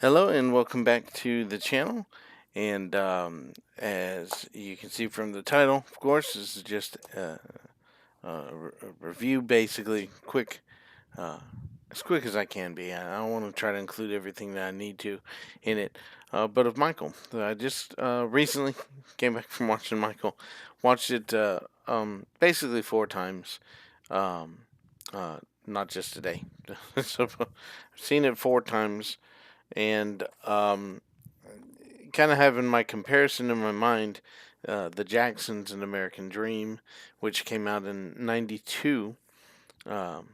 Hello and welcome back to the channel. And as you can see from the title, of course, this is just a review, basically, uh, as quick as I can be. I don't want to try to include everything that I need to in it. But of Michael, I just recently came back from watching Michael. Watched it basically four times, um, uh, not just today. So I've seen it four times and kind of having my comparison in my mind, the Jacksons and American Dream, which came out in '92. Um,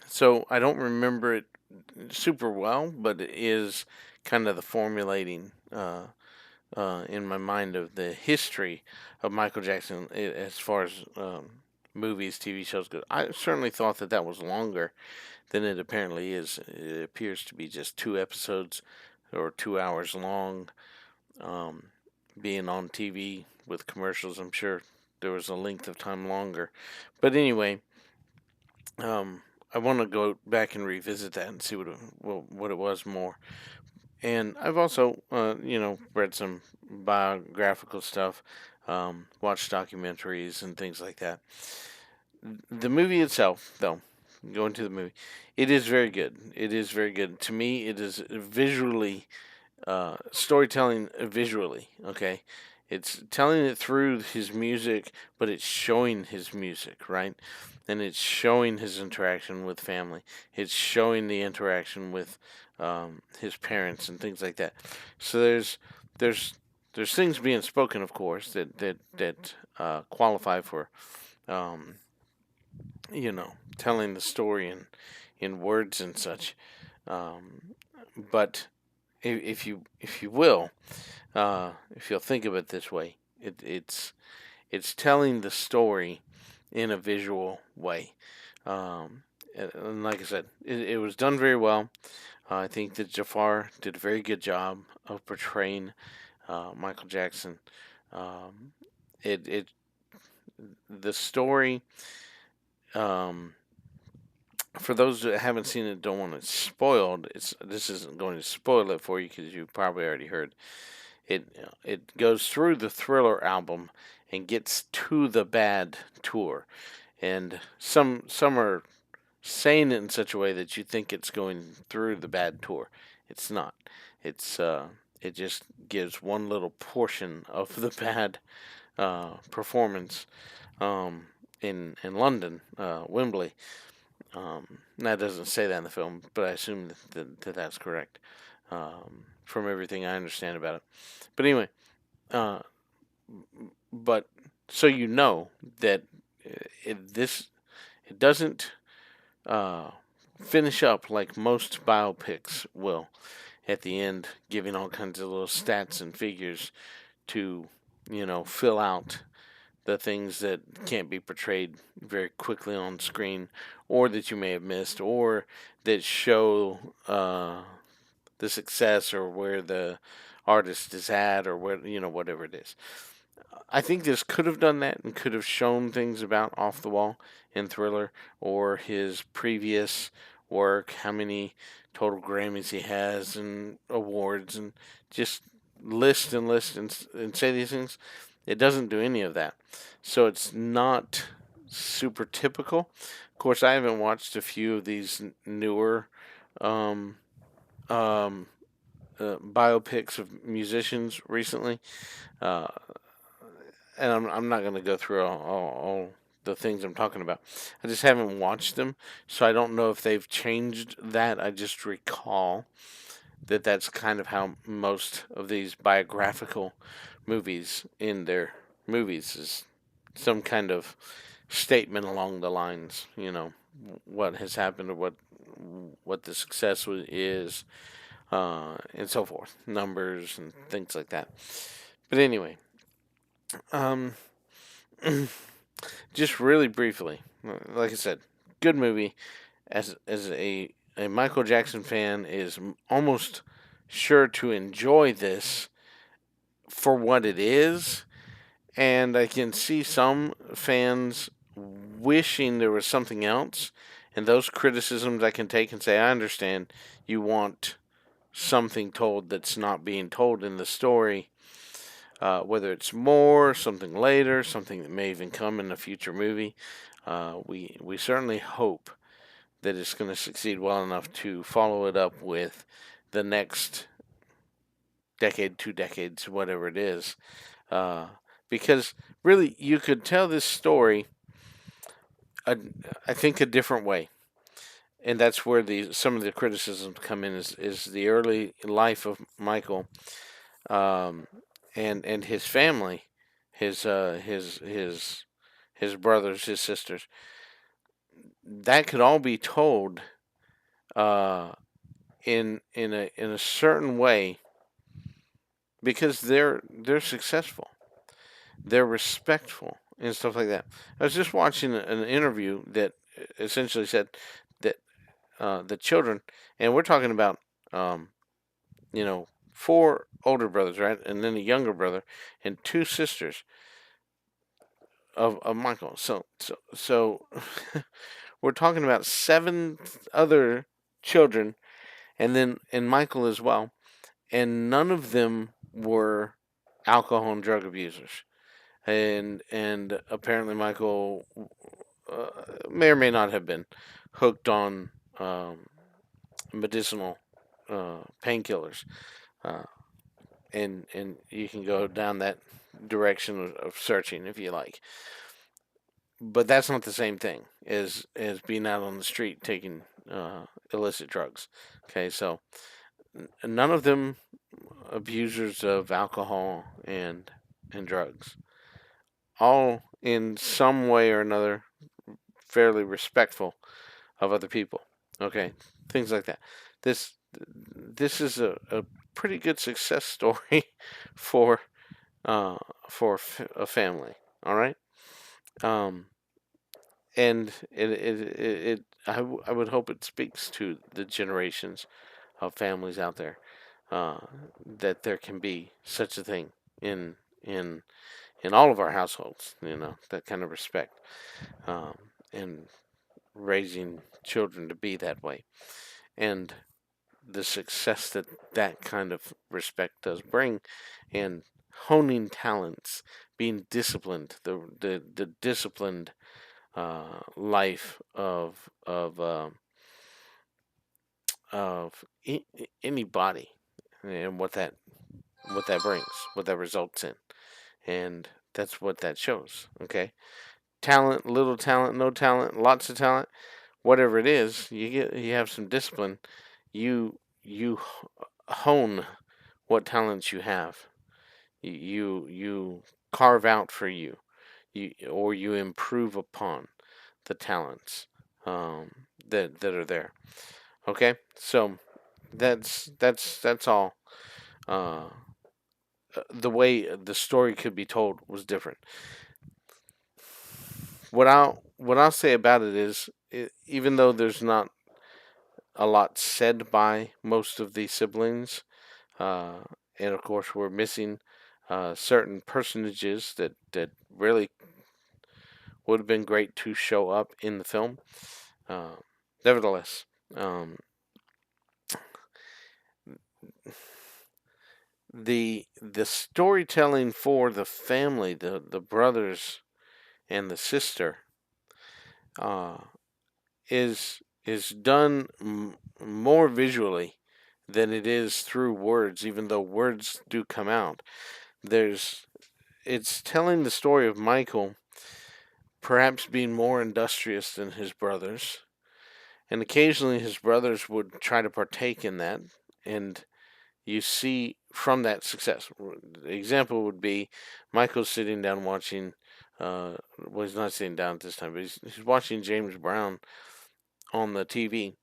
so I don't remember it super well, but it is kind of the formulating in my mind of the history of Michael Jackson as far as movies, TV shows go. I certainly thought that that was longer than it apparently is. It appears to be just two episodes or 2 hours long. Um, Being on TV with commercials, I'm sure there was a length of time longer. But anyway, I want to go back and revisit that and see what it was more. And I've also, read some biographical stuff, watched documentaries and things like that. The movie itself, though, going to the movie, it is very good. It is very good. To me, it is visually storytelling visually. Okay, it's telling it through his music, but it's showing his music, right? And it's showing his interaction with family. It's showing the interaction with his parents and things like that. So there's there's things being spoken, of course, that qualify for um, telling the story in words and such. Um, but if you will, if you'll think of it this way, it's telling the story in a visual way. Um, and like I said, it was done very well. I think that Jafar did a very good job of portraying Michael Jackson. Um, it the story. Um, for those that haven't seen it, don't want it spoiled. This isn't going to spoil it for you because you probably already heard. It goes through the Thriller album and gets to the Bad tour, and some are saying it in such a way that you think it's going through the Bad tour. It's not. It's it just gives one little portion of the Bad performance um, in London, Wembley. That doesn't say that in the film, but I assume that's correct from everything I understand about it. But anyway, uh, but so you know that this it doesn't uh, finish up like most biopics will at the end, giving all kinds of little stats and figures to fill out the things that can't be portrayed very quickly on screen, or that you may have missed, or that show the success or where the artist is at, or where whatever it is. I think this could have done that and could have shown things about Off the Wall in Thriller or his previous work, how many total Grammys he has and awards, and just list and say these things. It doesn't do any of that. So it's not super typical. Of course, I haven't watched a few of these newer um, um, biopics of musicians recently. Uh, and I'm not going to go through all the things I'm talking about. I just haven't watched them, so I don't know if they've changed that. I just recall that that's kind of how most of these biographical movies in their movies is some kind of statement along the lines, what has happened or what the success is, and so forth, numbers and things like that. But anyway, um, just really briefly, like I said, good movie. As a Michael Jackson fan is almost sure to enjoy this for what it is, and I can see some fans wishing there was something else. And those criticisms I can take and say, I understand you want something told that's not being told in the story, whether it's more, something later, something that may even come in a future movie. We certainly hope that it's going to succeed well enough to follow it up with the next decade, 2 decades, whatever it is. Uh, because really, you could tell this story, a, I think, a different way. And that's where some of the criticisms come in is the early life of Michael, um, and his family, his brothers, his sisters. That could all be told uh, in a certain way because they're successful, they're respectful, and stuff like that. I was just watching an interview that essentially said that the children, and we're talking about um, four older brothers, right, and then a younger brother and two sisters of Michael. So we're talking about seven other children, and Michael as well, and none of them were alcohol and drug abusers. And apparently Michael may or may not have been hooked on medicinal painkillers, uh, and you can go down that direction of searching if you like. But that's not the same thing as being out on the street taking illicit drugs. Okay, so none of them abusers of alcohol and drugs. All in some way or another fairly respectful of other people. Okay, things like that. This is a pretty good success story for uh, a family. All right, um, and I would hope it speaks to the generations of families out there, uh, that there can be such a thing in in in all of our households. That kind of respect, and raising children to be that way, and the success that that kind of respect does bring, and honing talents, being disciplined, the disciplined life of anybody, and what that brings, what that results in, and that's what that shows. Okay, talent, little talent, no talent, lots of talent, whatever it is, you have some discipline. You hone what talents you have. You carve out for or you improve upon the talents that are there. Okay, so that's all. Uh, the way the story could be told was different. What I'll say about it is, even though there's not a lot said by most of the siblings, uh, and of course we're missing certain personages that really would have been great to show up in the film. Uh, Nevertheless, um, the storytelling for the family, the brothers and the sister, uh, is done more visually than it is through words. Even though words do come out, there's it's telling the story of Michael perhaps being more industrious than his brothers, and occasionally his brothers would try to partake in that, and you see from that success. The example would be Michael sitting down watching. Well, he's not sitting down at this time, but he's watching James Brown on the TV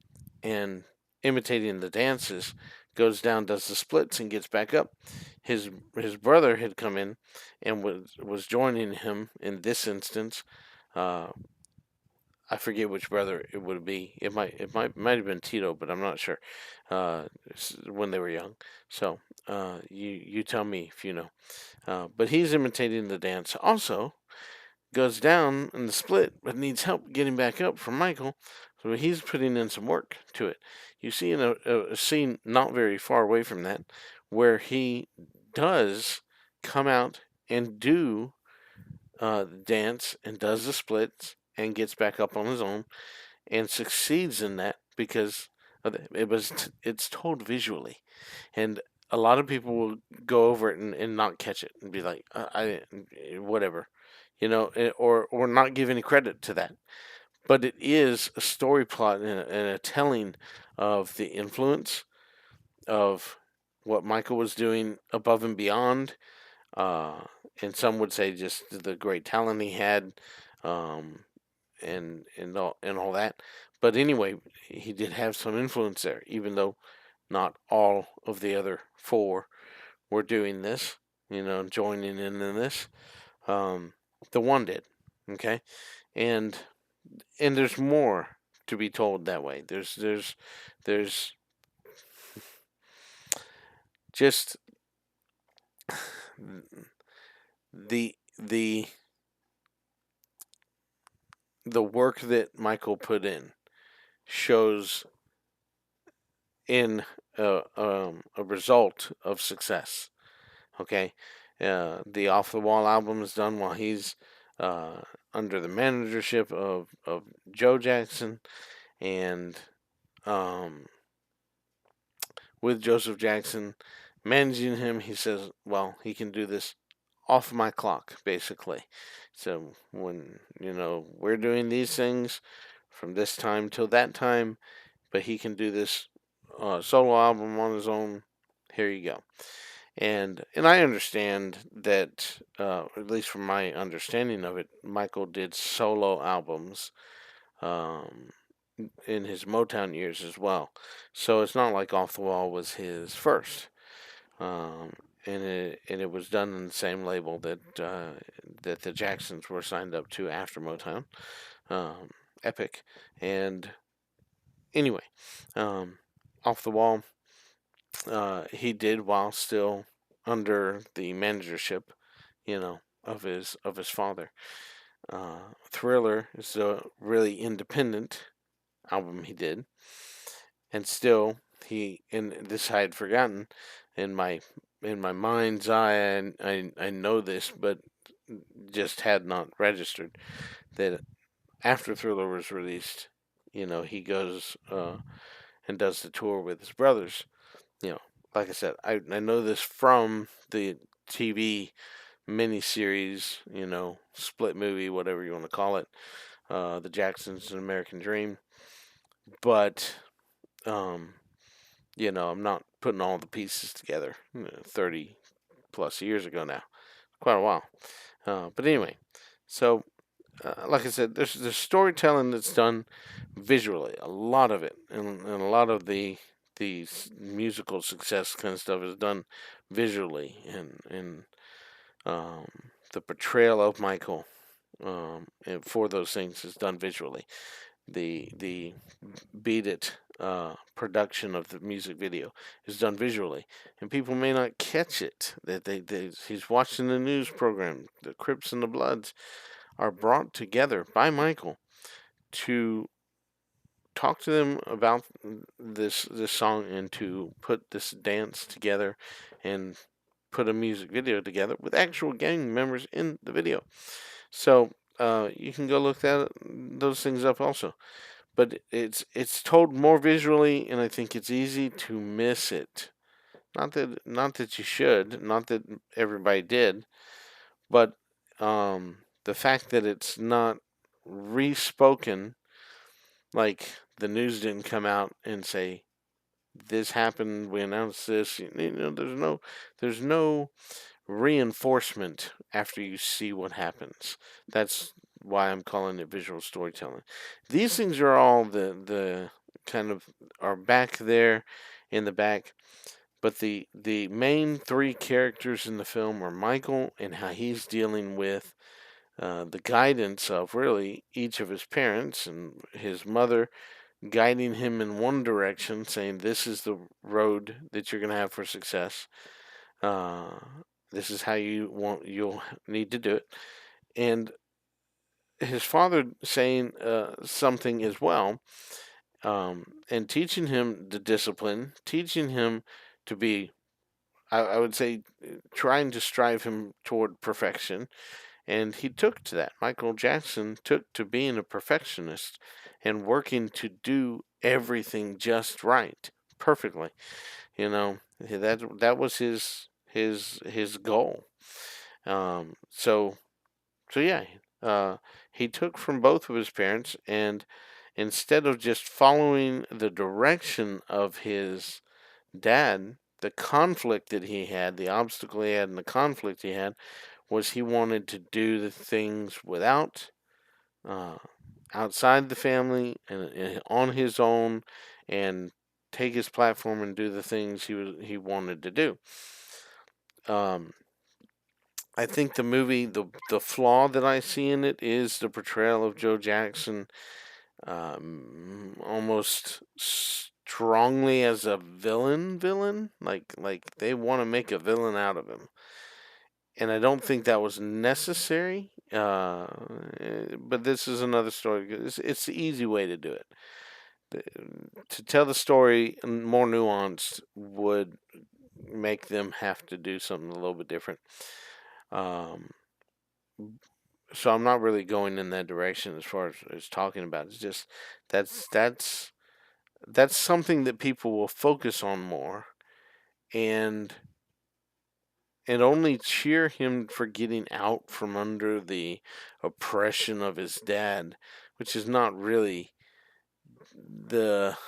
and imitating the dances. Goes down, does the splits, and gets back up. His brother had come in and was joining him in this instance. Uh, I forget which brother it would be. It might have been Tito, but I'm not sure. Uh, when they were young. So you tell me if you know. But he's imitating the dance. Also goes down in the split, but needs help getting back up from Michael, So he's putting in some work to it. You see in a scene not very far away from that where he does come out and do dance and does the splits and gets back up on his own and succeeds in that because it's told visually, and a lot of people will go over it and not catch it and be like, I whatever, or not give any credit to that. But it is a story plot and a telling of the influence of what Michael was doing above and beyond. Uh, and some would say just the great talent he had, um, and all that. But anyway, he did have some influence there, even though not all of the other four were doing this, joining in this. Um, the one did, okay, and there's more to be told that way. There's just the the the work that Michael put in shows in a result of success. Okay, the Off the Wall album is done while he's uh, under the managership of Joe Jackson, and um, with Joseph Jackson managing him, he says, "Well, he can do this off my clock, basically. So when we're doing these things from this time till that time, but he can do this solo album on his own. Here you go." And I understand that, at least from my understanding of it, Michael did solo albums um, in his Motown years as well. So it's not like Off the Wall was his first. Um, and it was done in the same label that the Jacksons were signed up to after Motown, Epic. And anyway, um, Off the Wall, he did while still under the managership, of his father. Thriller is a really independent album he did, and still he, and this I had forgotten in my mind's eye, and I know this, but just had not registered that after Thriller was released, he goes and does the tour with his brothers. Like I said, I know this from the TV miniseries, split movie, whatever you want to call it, The Jacksons, An American Dream. But, um, I'm not putting all the pieces together. 30 plus years ago now, quite a while. But anyway, so like I said, there's storytelling that's done visually, a lot of it, and a lot of the musical success kind of stuff is done visually, and the portrayal of Michael, and for those things is done visually. The Beat It production of the music video is done visually, and people may not catch it that he's watching the news program. The Crips and the Bloods are brought together by Michael to talk to them about this song and to put this dance together and put a music video together with actual gang members in the video. So you can go look those things up also. But it's told more visually, and I think it's easy to miss it. Not that you should, not that everybody did, but the fact that it's not respoken, like the news didn't come out and say this happened, we announced this. There's no reinforcement after you see what happens. That's why I'm calling it visual storytelling. These things are all the kind of are back there in the back, but the main three characters in the film are Michael and how he's dealing with the guidance of really each of his parents, and his mother guiding him in one direction, saying this is the road that you're going to have for success. Uh, this is how you'll need to do it, and his father saying something as well, and teaching him the discipline, teaching him to be, I would say, trying to strive him toward perfection. And he took to that. Michael Jackson took to being a perfectionist and working to do everything just right, perfectly. That was his goal. So yeah, he took from both of his parents, and instead of just following the direction of his dad, the conflict that he had, the obstacle he had, and the conflict he had was he wanted to do the things without, uh, outside the family, and on his own, and take his platform and do the things he wanted to do. Um, I think the movie, the flaw that I see in it is the portrayal of Joe Jackson, almost strongly as a villain, like they want to make a villain out of him, and I don't think that was necessary. But this is another story. It's the easy way to do it. To tell the story more nuanced would make them have to do something a little bit different. Um, so I'm not really going in that direction as far as talking about it. It's just that's that's that's something that people will focus on more, and only cheer him for getting out from under the oppression of his dad, which is not really the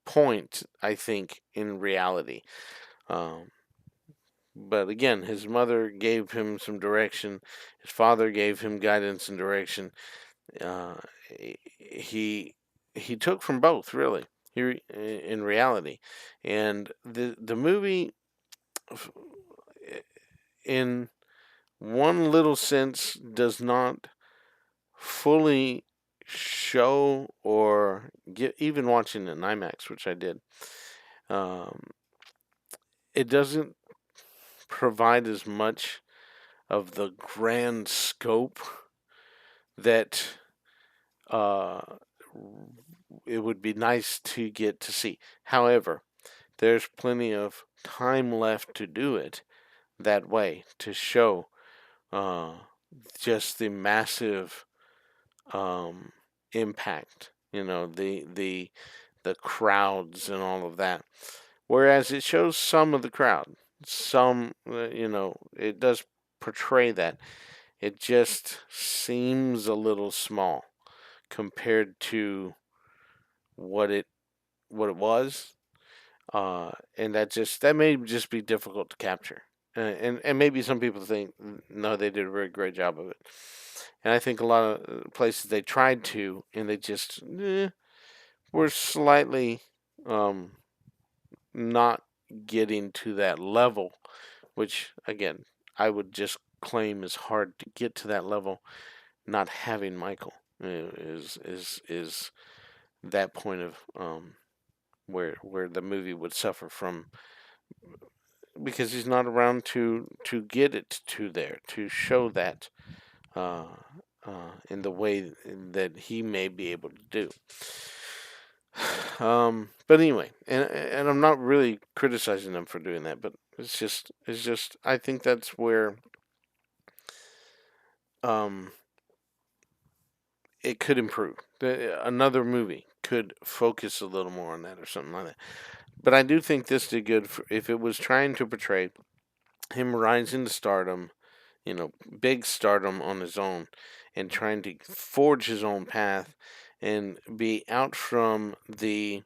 point, I think, in reality. Um, but again, his mother gave him some direction. His father gave him guidance and direction. Uh, he took from both, really, here in reality, and the movie, in one little sense, does not fully show or get, even watching it in IMAX, which I did. Um, it doesn't provide as much of the grand scope that uh, it would be nice to get to see. However, there's plenty of time left to do it that way, to show uh, just the massive impact, the crowds and all of that. Whereas it shows some of the crowd, some, it does portray that. It just seems a little small compared to what it what it was, and that may just be difficult to capture. And maybe some people think no, they did a very great job of it. And I think a lot of places they tried to, and they just were slightly um, not getting to that level, which again I would just claim is hard to get to that level. Not having Michael is that point of where the movie would suffer from, because he's not around to get it to there, to show that uh, in the way that he may be able to do. But anyway, and I'm not really criticizing them for doing that, but it's just I think that's where um, it could improve. Another movie could focus a little more on that or something like that. But I do think this did good if it was trying to portray him rising to stardom, big stardom on his own, and trying to forge his own path and be out from the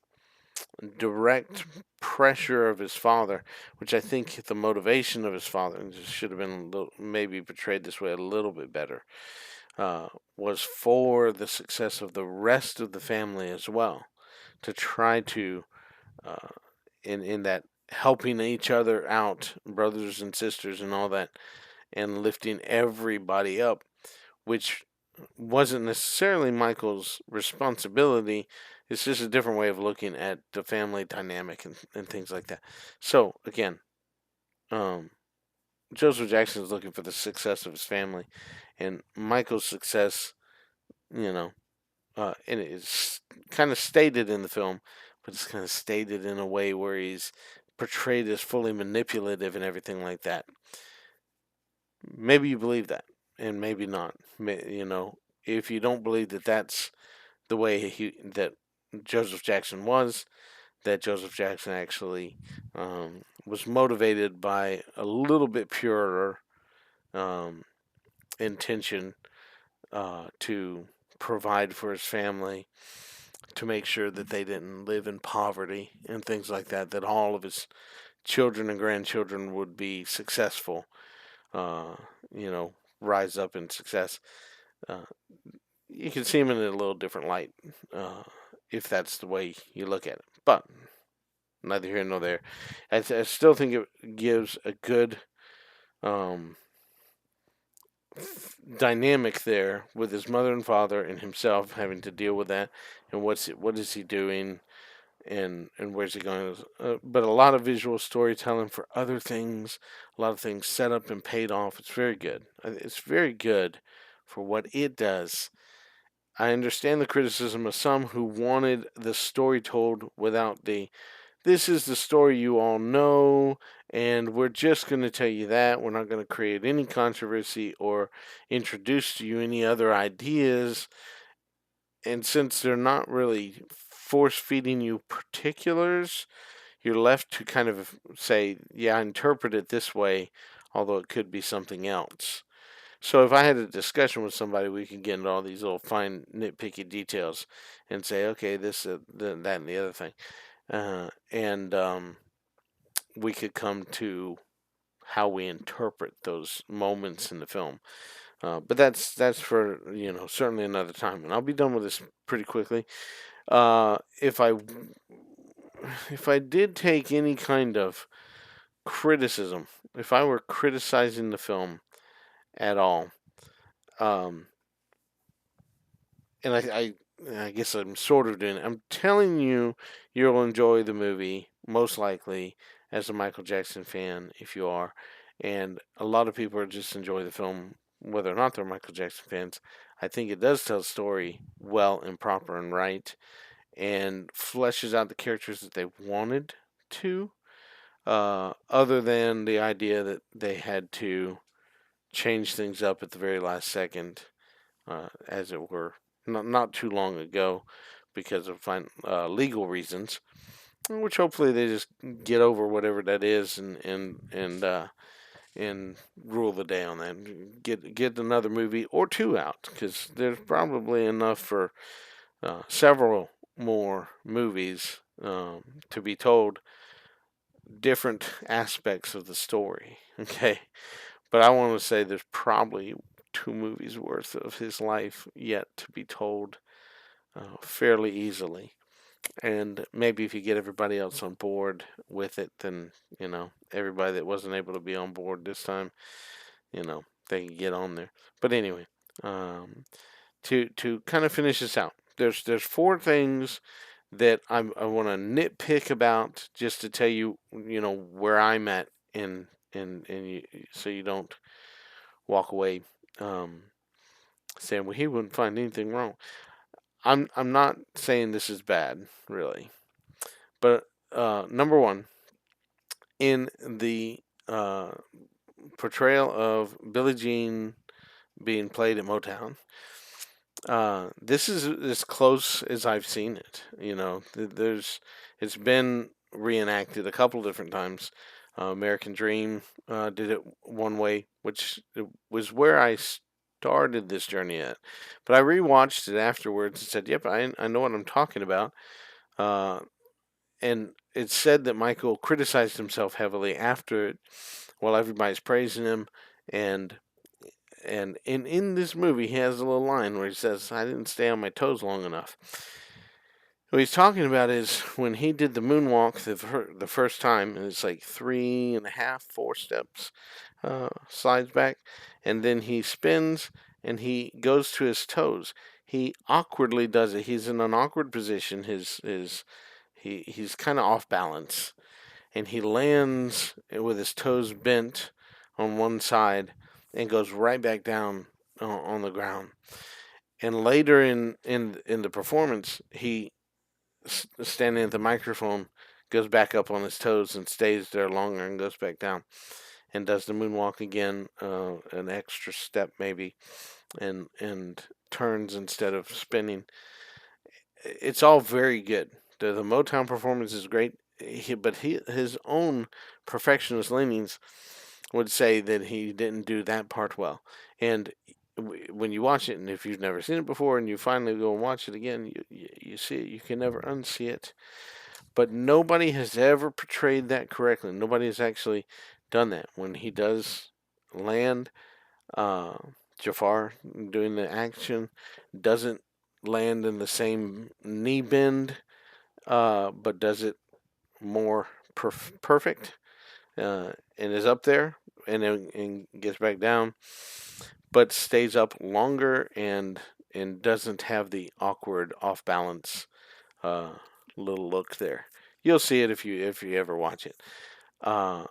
direct pressure of his father, which I think the motivation of his father should have been maybe portrayed this way a little bit better, was for the success of the rest of the family as well, to try to, uh, in that helping each other out, brothers and sisters and all that, and lifting everybody up, which wasn't necessarily Michael's responsibility. It's just a different way of looking at the family dynamic and things like that. So again, um, Joseph Jackson is looking for the success of his family, and Michael's success you know, and it's kind of stated in the film, but it's kind of stated in a way where he's portrayed as fully manipulative and everything like that. Maybe you believe that, and maybe not. You know, if you don't believe that that's the way that Joseph Jackson was, that Joseph Jackson actually was motivated by a little bit purer um, intention to provide for his family, to make sure that they didn't live in poverty and things like that, that all of his children and grandchildren would be successful, uh, you know, rise up in success. Uh, you can see him in a little different light uh, if that's the way you look at it. But neither here nor there. I still think it gives a good um, dynamic there with his mother and father and himself having to deal with that, and what is he doing, and where's he going. But a lot of visual storytelling for other things, a lot of things set up and paid off. It's very good. It's very good for what it does. I understand the criticism of some who wanted the story told without the this is the story you all know, and we're just going to tell you that. We're not going to create any controversy or introduce to you any other ideas. And since they're not really force feeding you particulars, you're left to kind of say, yeah, I interpret it this way, although it could be something else. So if I had a discussion with somebody, we could get into all these little fine nitpicky details and say, okay, this, that, and the other thing. And we could come to how we interpret those moments in the film. But that's for certainly another time, and I'll be done with this pretty quickly. Uh, if I if I did take any kind of criticism, if I were criticizing the film at all, um, and I guess I'm sort of doing it. I'm telling you, you'll enjoy the movie most likely as a Michael Jackson fan if you are, and a lot of people just enjoy the film whether or not they're Michael Jackson fans. I think it does tell the story well and proper and right, and fleshes out the characters that they wanted to. Other than the idea that they had to change things up at the very last second, as it were, not too long ago, because of legal reasons, which hopefully they just get over whatever that is and rule the day on that. Get another movie or two out, because there's probably enough for several more movies to be told different aspects of the story. Okay, but I want to say there's probably two movies worth of his life yet to be told fairly easily. And maybe if you get everybody else on board with it, then everybody that wasn't able to be on board this time, they can get on there. But anyway, um, to kind of finish this out, there's four things that I want to nitpick about, just to tell you where I'm at, and you, so you don't walk away um, saying, well, he wouldn't find anything wrong. I'm not saying this is bad, really, but number one, in the portrayal of Billie Jean being played at Motown, this is as close as I've seen it. It's been reenacted a couple different times. American Dream did it one way, which was where I started this journey at. But I rewatched it afterwards and said, "Yep, I know what I'm talking about." Uh, and it's said that Michael criticized himself heavily after it, while everybody's praising him, and in this movie, he has a little line where he says, "I didn't stay on my toes long enough." What he's talking about is when he did the moonwalk the first time, and it's like 3.5, 4 steps, slides back, and then he spins and he goes to his toes. He awkwardly does it. He's in an awkward position. He's kind of off balance, and he lands with his toes bent on one side and goes right back down on the ground. And later in the performance, he standing at the microphone goes back up on his toes and stays there longer and goes back down and does the moonwalk again, an extra step maybe, and turns instead of spinning. It's all very good. The Motown performance is great, but his own perfectionist leanings would say that he didn't do that part well. And when you watch it, and if you've never seen it before, and you finally go and watch it again, you see it. You can never unsee it. But nobody has ever portrayed that correctly. Nobody has actually done that. When he does land, uh, Jafar doing the action doesn't land in the same knee bend, but does it more perfect, and is up there and then and gets back down, but stays up longer and doesn't have the awkward off balance uh, little look there. You'll see it if you ever watch it. Uh,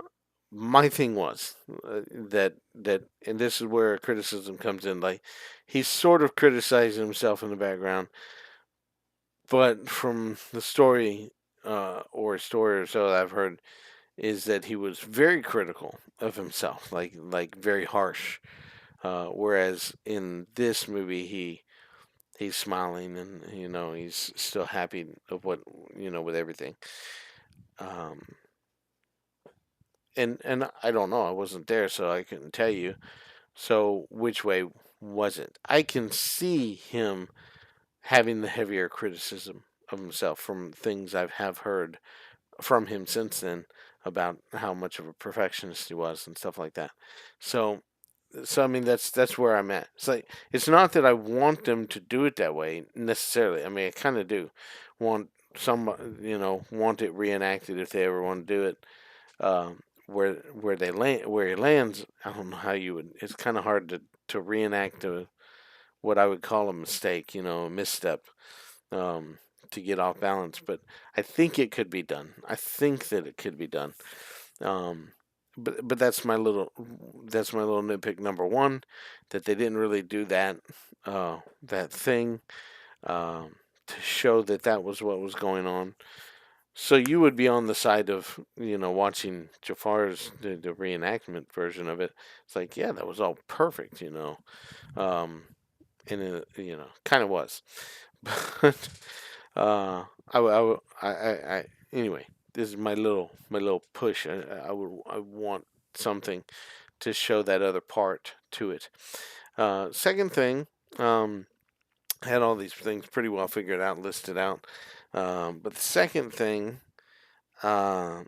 my thing was that, and this is where criticism comes in. Like he's sort of criticizing himself in the background, but from the story or story or so that I've heard is that he was very critical of himself, like very harsh. Whereas in this movie, he's smiling and he's still happy of what with everything. Um, and I don't know. I wasn't there, so I couldn't tell you. So which way was it? I can see him having the heavier criticism of himself from things I have heard from him since then about how much of a perfectionist he was and stuff like that. So I mean that's where I'm at. It's like it's not that I want them to do it that way necessarily. I mean I kind of do want want it reenacted if they ever want to do it. Where he lands, I don't know how you would. It's kind of hard to reenact what I would call a mistake, a misstep, um, to get off balance. But I think it could be done. I think that it could be done. Um, but that's my little nitpick number one, that they didn't really do that thing to show that that was what was going on. So you would be on the side of watching Jafar's the reenactment version of it. It's like, yeah, that was all perfect. Um, and it kind of was. But anyway, this is my little push. I want something to show that other part to it. Second thing, I had all these things pretty well figured out, listed out. But the second thing, uh,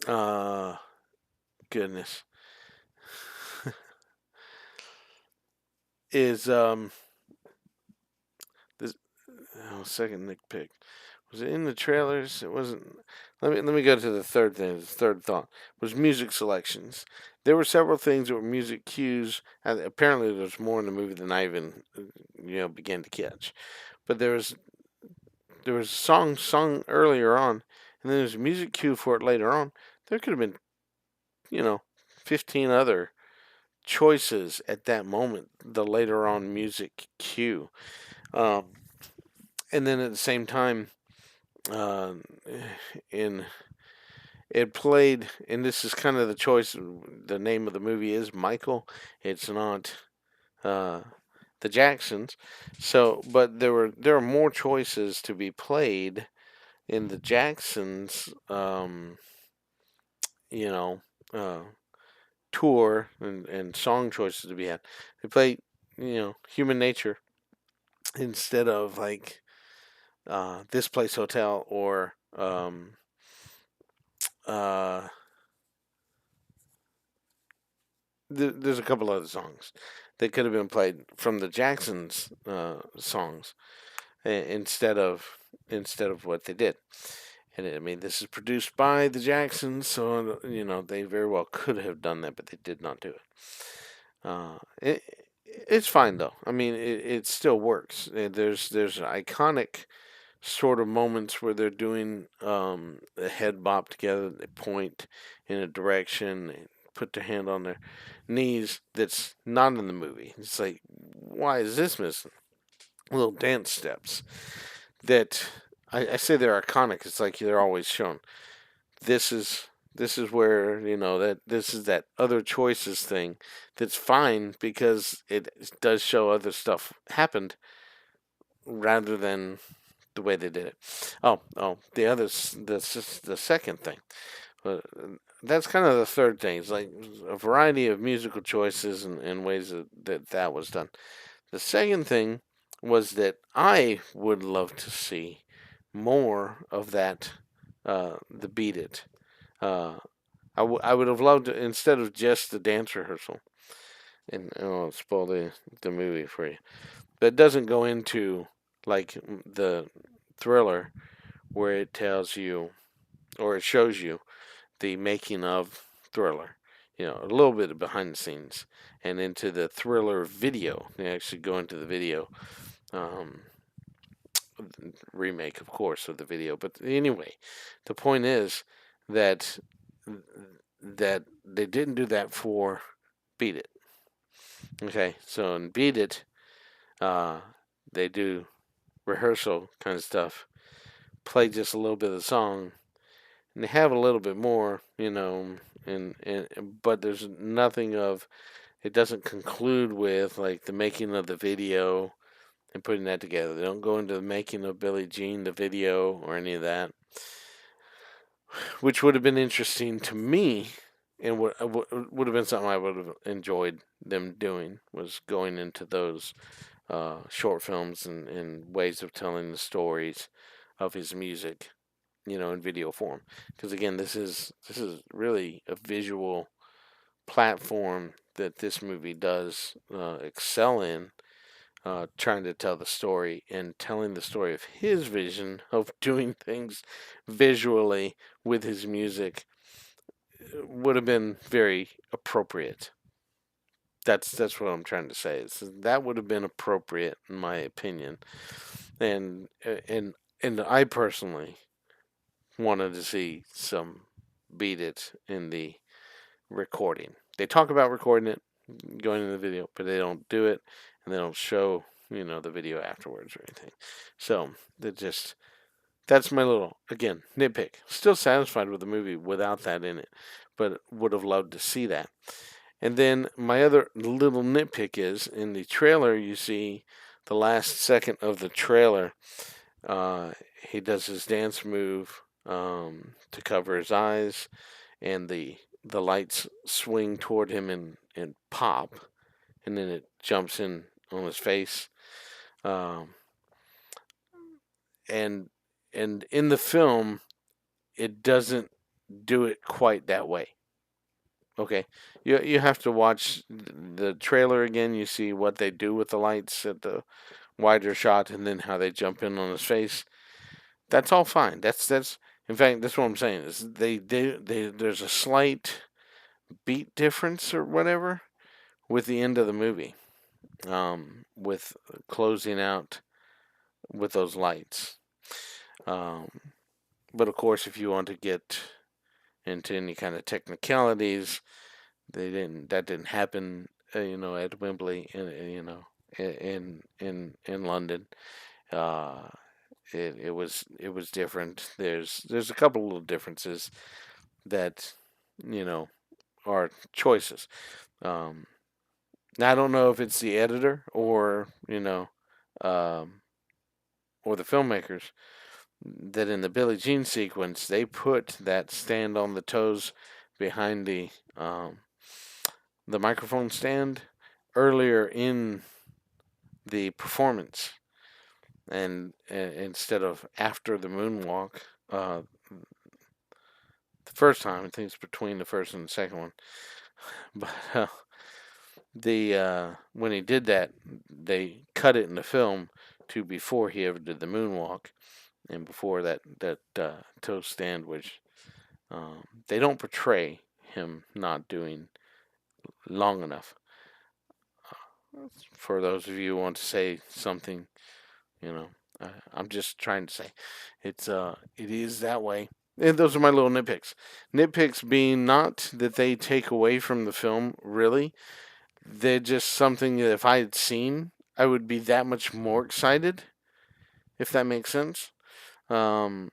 uh, goodness, is this second nitpick. Was it in the trailers? It wasn't. Let me go to the third thing. The third thought was music selections. There were several things that were music cues. And apparently, there's more in the movie than I even began to catch. But there was a song sung earlier on, and then there's a music cue for it later on. There could have been 15 other choices at that moment. The later on music cue, um, and then at the same time, uh, in it played, and this is kind of the choice. The name of the movie is Michael. It's not uh, the Jacksons. So, but there are more choices to be played in the Jacksons. You know, uh, tour and song choices to be had. They play, Human Nature instead of like This Place Hotel or uh, there's a couple other songs that could have been played from the Jacksons songs instead of what they did. And I mean, this is produced by the Jacksons, so they very well could have done that, but they did not do it. It's fine though. I mean, it still works. There's iconic sort of moments where they're doing a head bop together. They point in a direction, they put their hand on their knees that's not in the movie. It's like, why is this missing? Little dance steps that I say they're iconic. It's like they're always shown. This is this is where that this is that other choices thing that's fine because it does show other stuff happened rather than the way they did it. The second thing. Uh, that's kind of the third thing. It's like a variety of musical choices and ways that was done. The second thing was that I would love to see more of that, the Beat It. Uh, I would have loved it instead of just the dance rehearsal. And I won't spoil the movie for you. But it doesn't go into like the Thriller where it tells you or it shows you the making of Thriller. A little bit of behind the scenes and into the Thriller video. They actually go into the video. Um, Remake, of course, of the video. But anyway, the point is that they didn't do that for Beat It. Okay, so in Beat It, uh, they do rehearsal kind of stuff, play just a little bit of the song, and they have a little bit more, and but there's nothing of it doesn't conclude with like the making of the video and putting that together. They don't go into the making of Billie Jean, the video, or any of that, which would have been interesting to me, and would have been something I would have enjoyed them doing was going into those short films and ways of telling the stories of his music, in video form. Because again, this is really a visual platform that this movie does excel in, trying to tell the story and telling the story of his vision of doing things visually with his music would have been very appropriate. That's what I'm trying to say. Is that would have been appropriate in my opinion, and and I personally wanted to see some Beat It in the recording. They talk about recording it, going in the video, but they don't do it, and they don't show the video afterwards or anything. So that's my little again nitpick. Still satisfied with the movie without that in it, but would have loved to see that. And then my other little nitpick is in the trailer you see the last second of the trailer. Uh, he does his dance move to cover his eyes, and the lights swing toward him and pop, and then it jumps in on his face. Um, and and in the film, it doesn't do it quite that way. Okay, you have to watch the trailer again. You see what they do with the lights at the wider shot, and then how they jump in on his face. That's all fine. That's in fact that's what I'm saying is they there's a slight beat difference or whatever with the end of the movie, with closing out with those lights. Um, but of course, if you want to get into any kind of technicalities, that didn't happen, at Wembley, in London. Uh, it was different. There's a couple little differences that you know are choices. Um, Now I don't know if it's the editor um, or the filmmakers that in the Billie Jean sequence they put that stand on the toes behind the microphone stand earlier in the performance, and instead of after the moonwalk. The first time, I think it's between the first and the second one, but the when he did that, they cut it in the film to before he ever did the moonwalk and before that toe stand, which they don't portray him not doing long enough. For those of you who want to say something, I'm just trying to say it is that way. And those are my little nitpicks. Nitpicks being not that they take away from the film, really. They're just something that if I had seen, I would be that much more excited, if that makes sense. Um,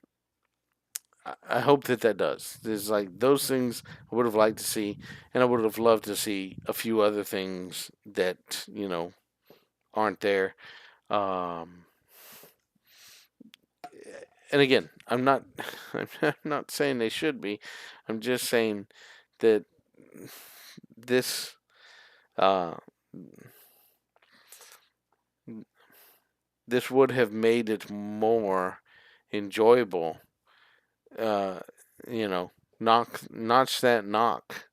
I hope that that does. There's like those things I would have liked to see, and I would have loved to see a few other things that aren't there. Um, and again, I'm not saying they should be. I'm just saying that this uh, this would have made it more enjoyable. Uh, you know, knock that notch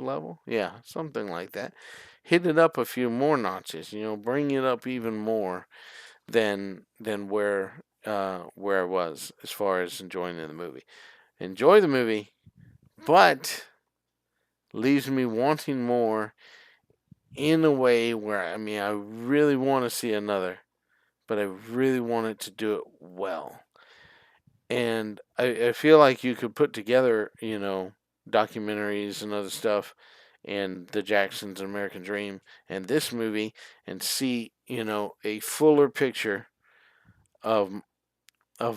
level. Yeah, something like that. Hit it up a few more notches. Bring it up even more than where I was as far as enjoying the movie. Enjoy the movie, but leaves me wanting more in a way where I really want to see another, but I really wanted to do it well. And I feel like you could put together, documentaries and other stuff, and the Jacksons and American Dream, and this movie, and see, a fuller picture of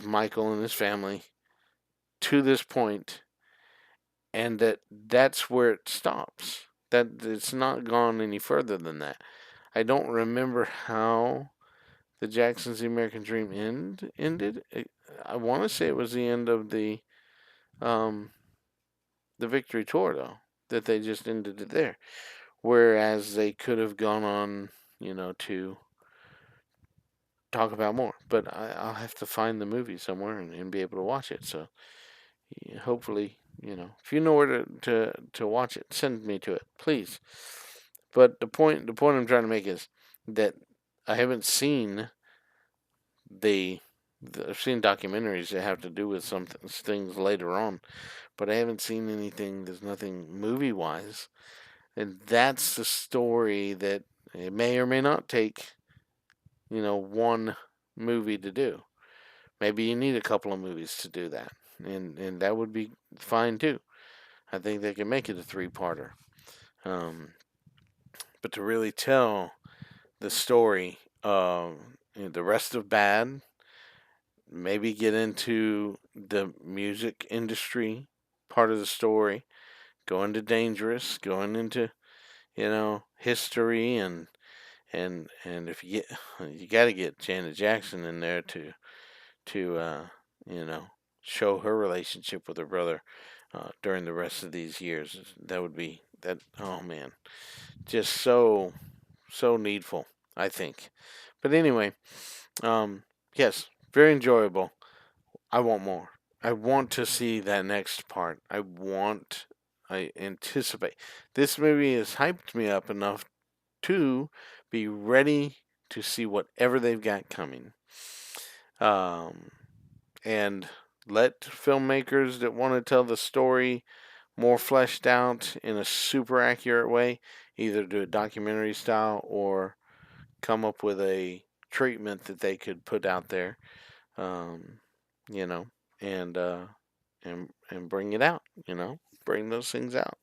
Michael and his family to this point, and that's where it stops. That it's not gone any further than that. I don't remember how the Jacksons' The American Dream ended. I want to say it was the end of um, the Victory Tour, though, that they just ended it there. Whereas they could have gone on, to talk about more. But I'll have to find the movie somewhere and be able to watch it. So yeah, hopefully, if you know where to watch it, send me to it, please. But the point I'm trying to make is that I haven't seen the I've seen documentaries that have to do with some things later on, but I haven't seen anything. There's nothing movie wise, and that's the story that it may or may not take, one movie to do. Maybe you need a couple of movies to do that, and that would be fine too. I think they can make it a three-parter. Um, but to really tell the story of the rest of Bad, maybe get into the music industry part of the story, go into Dangerous, going into history, and if you got to get Janet Jackson in there to you know show her relationship with her brother during the rest of these years. That would be that. Oh man, just so needful, I think. But anyway, yes, very enjoyable. I want more. I want to see that next part. I anticipate. This movie has hyped me up enough to be ready to see whatever they've got coming. Um, and let filmmakers that want to tell the story more fleshed out in a super accurate way either do it documentary style or come up with a treatment that they could put out there, um, you know, and and bring it out, bring those things out.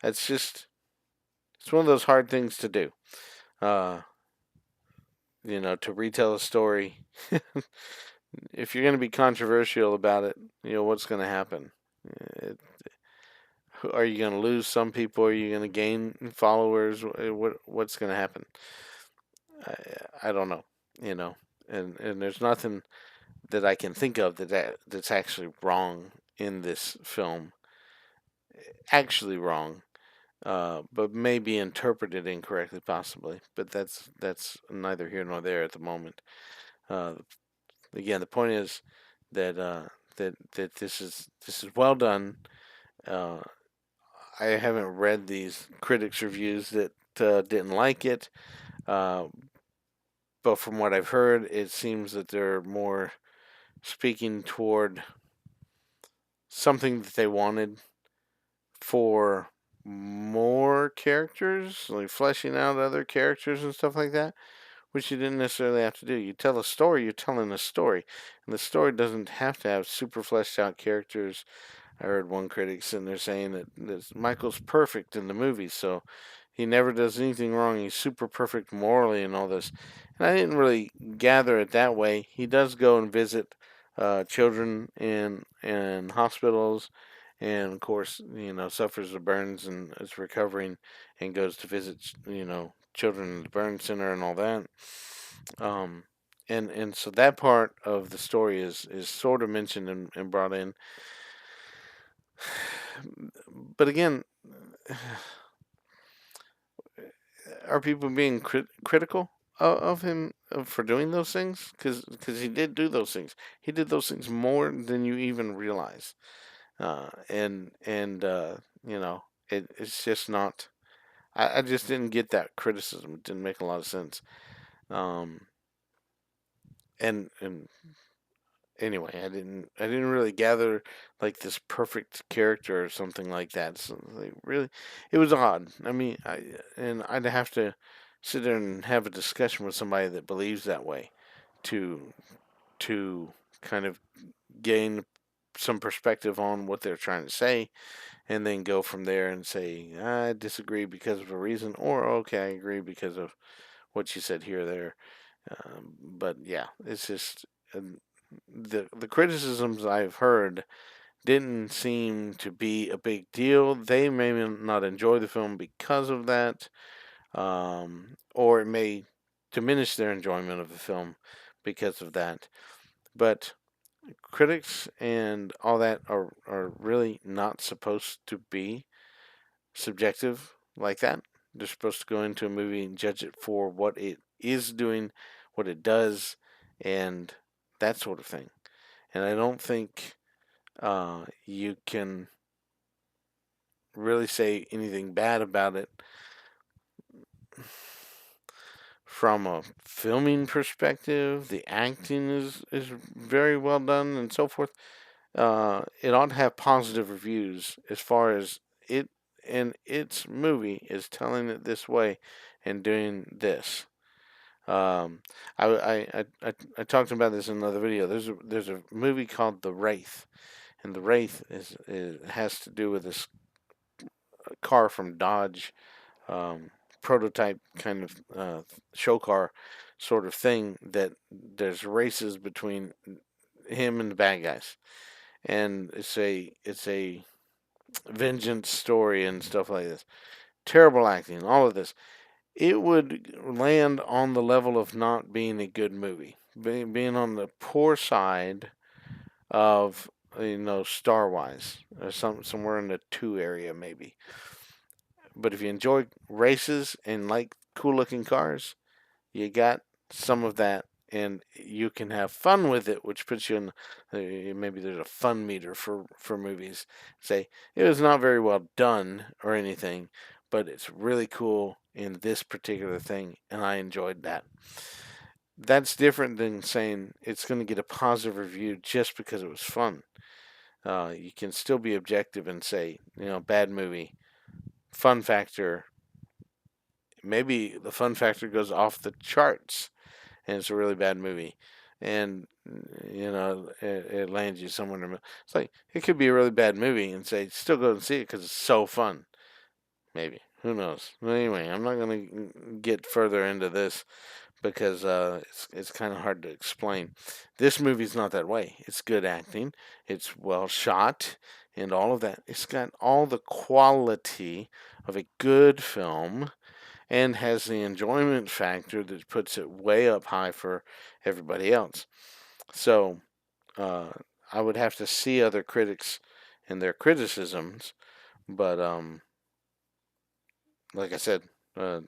That's just it's one of those hard things to do. Uh, to retell a story. If you're going to be controversial about it, what's going to happen? It, are you going to lose some people? Are you going to gain followers? What's going to happen? I don't know. And there's nothing that I can think of that's actually wrong in this film. Actually wrong, but may be interpreted incorrectly, possibly. But that's neither here nor there at the moment. Uh, Again, the point is that that this is well done. Uh, I haven't read these critics' reviews that didn't like it, uh, but from what I've heard, it seems that they're more speaking toward something that they wanted for more characters, like fleshing out other characters and stuff like that, which you didn't necessarily have to do. You tell a story, you're telling a story, and the story doesn't have to have super fleshed out characters. I heard one critic sitting there saying that Michael's perfect in the movie, so he never does anything wrong. He's super perfect morally and all this. And I didn't really gather it that way. He does go and visit children in hospitals, and of course, suffers the burns and is recovering, and goes to visit, children in the burn center and all that. Um, and so that part of the story is sort of mentioned and brought in. But again, are people being critical of him for doing those things? Because he did do those things. He did those things more than you even realize. And it's just not. I just didn't get that criticism. It didn't make a lot of sense. Um, and anyway, I didn't really gather like this perfect character or something like that. So like, really, it was odd. I mean, I'd have to sit there and have a discussion with somebody that believes that way to to kind of gain some perspective on what they're trying to say, and then go from there and say I disagree because of a reason, or okay, I agree because of what you said here or there. But yeah, it's just the criticisms I've heard didn't seem to be a big deal. They may not enjoy the film because of that, or it may diminish their enjoyment of the film because of that. But critics and all that are really not supposed to be subjective like that. They're supposed to go into a movie and judge it for what it is doing, what it does, and that sort of thing. And I don't think you can really say anything bad about it from a filming perspective. The acting is very well done and so forth. It ought to have positive reviews as far as it and its movie is telling it this way and doing this. Um, I talked about this in another video. There's a movie called The Wraith, and The Wraith is has to do with this car from Dodge, um, prototype kind of show car sort of thing, that there's races between him and the bad guys, and it's a vengeance story and stuff like this. Terrible acting, all of this. It would land on the level of not being a good movie, being on the poor side of star wise, or somewhere in the two area maybe. But if you enjoy races and like cool looking cars, you got some of that, and you can have fun with it, which puts you in maybe there's a fun meter for movies. Say it was not very well done or anything, but it's really cool in this particular thing, and I enjoyed that. That's different than saying it's going to get a positive review just because it was fun. You can still be objective and say, bad movie, fun factor. Maybe the fun factor goes off the charts, and it's a really bad movie, and it lands you somewhere in the middle. It's like it could be a really bad movie and say still go and see it because it's so fun. Maybe, who knows? But anyway, I'm not gonna get further into this because it's kind of hard to explain. This movie's not that way. It's good acting. It's well shot and all of that. It's got all the quality of a good film, and has the enjoyment factor that puts it way up high for everybody else. So uh, I would have to see other critics and their criticisms, but like I said, uh,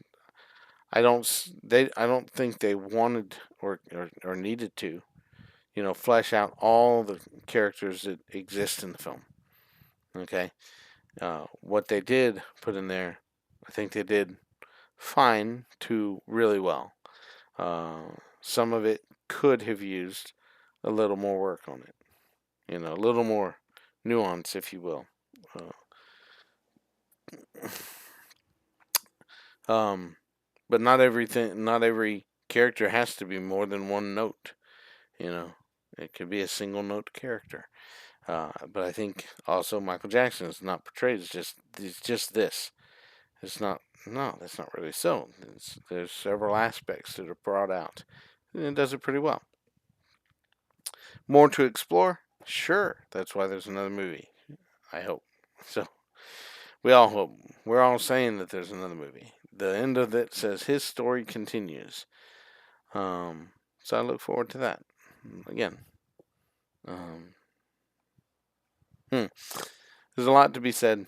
I don't think they wanted or needed to flesh out all the characters that exist in the film. Okay, what they did put in there, I think they did fine to really well. Some of it could have used a little more work on it, a little more nuance, if you will. Uh, um, but not everything, not every character has to be more than one note. It could be a single note character. But I think also Michael Jackson is not portrayed as just this. It's not. No, that's not really so. There's several aspects that are brought out, and it does it pretty well. More to explore? Sure. That's why there's another movie. I hope. So we all hope. We're all saying that there's another movie. The end of it says his story continues. So I look forward to that. Again, um, there's a lot to be said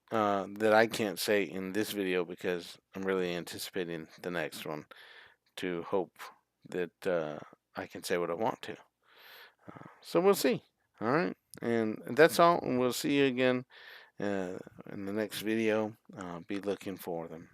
that I can't say in this video because I'm really anticipating the next one to hope that I can say what I want to. So we'll see. All right, and that's all. And we'll see you again in the next video. Be looking for them.